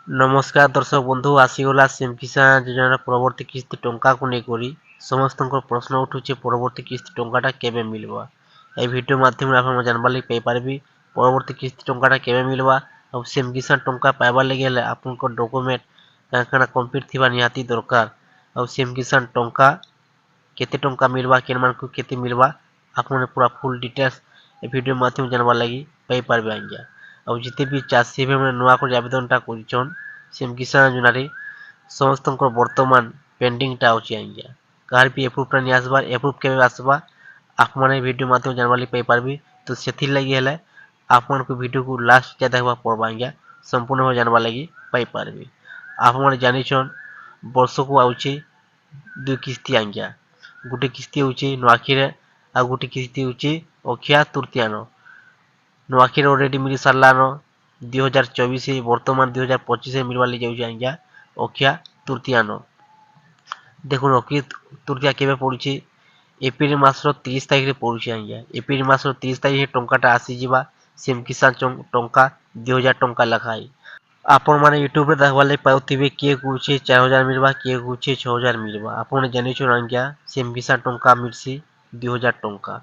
नमस्कार दर्शक बंधु आसीगला सीएम किसान योजना परवर्ती किस्ती टंका को नेकरी समस्त प्रश्न उठुचे परवर्ती किस्ती टंकाटा केबे मिलवा ए वीडियो माध्यम आपण जानबार लगी पाई पारबी परवर्ती किस्ती टंकाटा केबे मिलवा और सीएम किसान टंका पाइबार लगी हेले आपनकर डॉक्यूमेंट काना कंप्लीट थिबा निहाती दरकार और सीएम किसान टंका केते टंका मिलवा केन मानकु केते मिलवा आपने पूरा फुल डिटेल्स ए वीडियो माध्यम जानबार लगी पाई पारबे आज्ञा और जिते भी चाषी भाई मैंने नुआ कर आवेदनटा करिछन सीएम किसान योजनारे समस्त बर्तमान पेंडिंगटा अछि आज्ञा कार भी एप्रूवटा नि आसबार एप्रूव केबे आसबा आप माने वीडियो माध्यम जानबार लगी पाई पारबे तो सेथिर लगी हेले आप मन को वीडियो को लास्ट जा देखबा पड़बा आज्ञा संपूर्ण भाव जानबार लगी पाई पारबे आप माने जानिछन वर्ष को आउछि दुई किस्ती आज्ञा गोटे किस्ती होछि नुआखीरे आ गोटे किस्ती होछि अक्षय तृतीयानो नुआखीरे ऑलरेडी मिल सारलान 2024 बर्तमान 2025 मिलवा ले जाउछि आज्ञा अक्षय तृतीयानो देखुन अक्षय तृतीया केबे पड़ुछि एप्रिल मासर 30 तारिख रे पड़ुछि आज्ञा एप्रिल मासर 30 तारिख टंकाटा आसी जिबा सीएम किसान टंका 2000 टंका लखाई आपण माने यूट्यूब रे देखबा ले पाउथिबे किए कुछि 4000 मिलबा किए कुछि 6000 मिलबा आपण जानिछन आज्ञा सीएम किसान टंका मिलसी 2000 टंका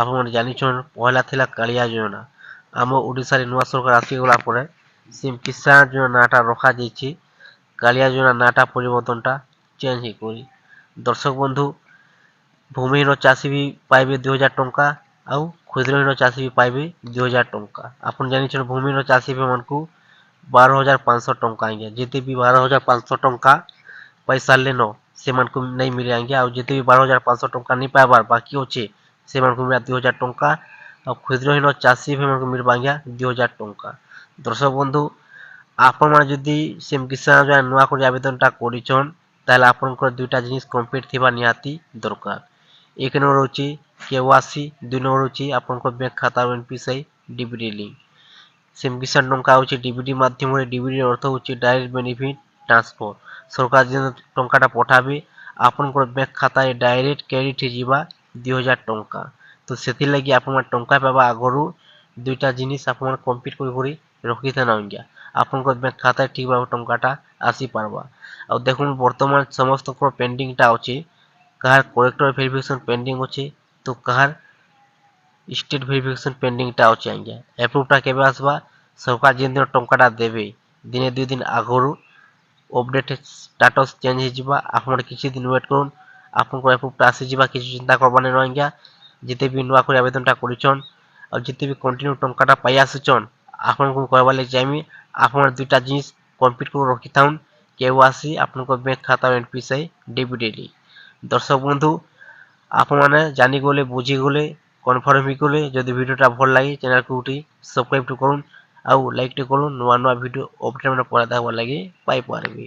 आपण जानिछन पहला थिला कालिया योजना आम ओडिसा रे नुआ सरकार आसी गला परे सीएम किसान जो नाटा रखा जाइछि कालिया योजना नाटा परिवर्तनटा चेंज हे कोई दर्शक बंधु भूमिहीन चाषी भी पाइबे 2000 टंका आउ क्षुद्रहीन चाषी भी पाइबे 2000 टंका आपण जानिछन भूमिहीन चाषी भी मानकू 12500 टंका आज्ञा जिते भी 12500 टंका पैसा लेनो से मन को नहीं मिले आज्ञा और जिते भी 12500 टंका नहीं पाइबार बाकी अच्छे से मन को मिला 2000 टंका और क्षुद्रहीन चाषी भी मन को मिल आज्ञा 2000 टंका दर्शक बंधु आपण माने जदी सीएम किसान योजना नुआ कर आवेदनटा करिछन ताले आपनकर दुईटा जिनिस कंप्लीट थिबा निहाती दरकार एक नंबर होची केवासी दुई नंबर होची आपनकर बैंक खाता एनपीसीआई डीबीडी लिंक सीएम किसान टंका होची डीबीडी माध्यम रे डीबीडी अर्थ होची डायरेक्ट बेनिफिट ट्रांसफर सरकार जे टंकाटा पठाबे आपनकर बैंक खाता रे डायरेक्ट क्रेडिट हिजिबा 2000 टंका तो सेति लागि आपन टंका पाबा आगरु दुईटा जिनिस आपन कंप्लीट करि रखि थाना आज्ञा आपनकर बैंक खाता ठीक भाव टंकाटा आसी पारबा और देखुन वर्तमान समस्त पेंडिंगटा अछि कार कलेक्टर वेरिफिकेशन पेंडिंग अछि तो कार स्टेट वेरिफिकेशन पेंडिंगटा अछि आज्ञा एप्रूवटा केबे आसबा सरकार जेन दिन टंकाटा देबे दिने दुई दिन आगरु अपडेट स्टेटस चेंज हे जिबा आपन किछि दिन वेट करूँ आपन को एप्रूवटा आसी जिबा किछि चिंता करबा नै आज्ञा जिते भी नुआ कर आवेदनटा करिछन और जिते भी कंटिन्यू टंकाटा पाई आसुछन आपन को कहबा ले चाहमी आपन दुईटा जिनिस कंप्लीट कर रखि थाउन केवासी आपन को बैंक खाता एनपीसीआई डीबीडी दर्शक बंधु आप माने जानि गले बुझी गले कन्फर्म ही गले जदि वीडियोटा भल लागे चैनल को उठी सब्सक्राइब करन आउ लाइक करन नुआ नुआ वीडियो अपडेट पड़ा देखबा लागि पाई पारबे।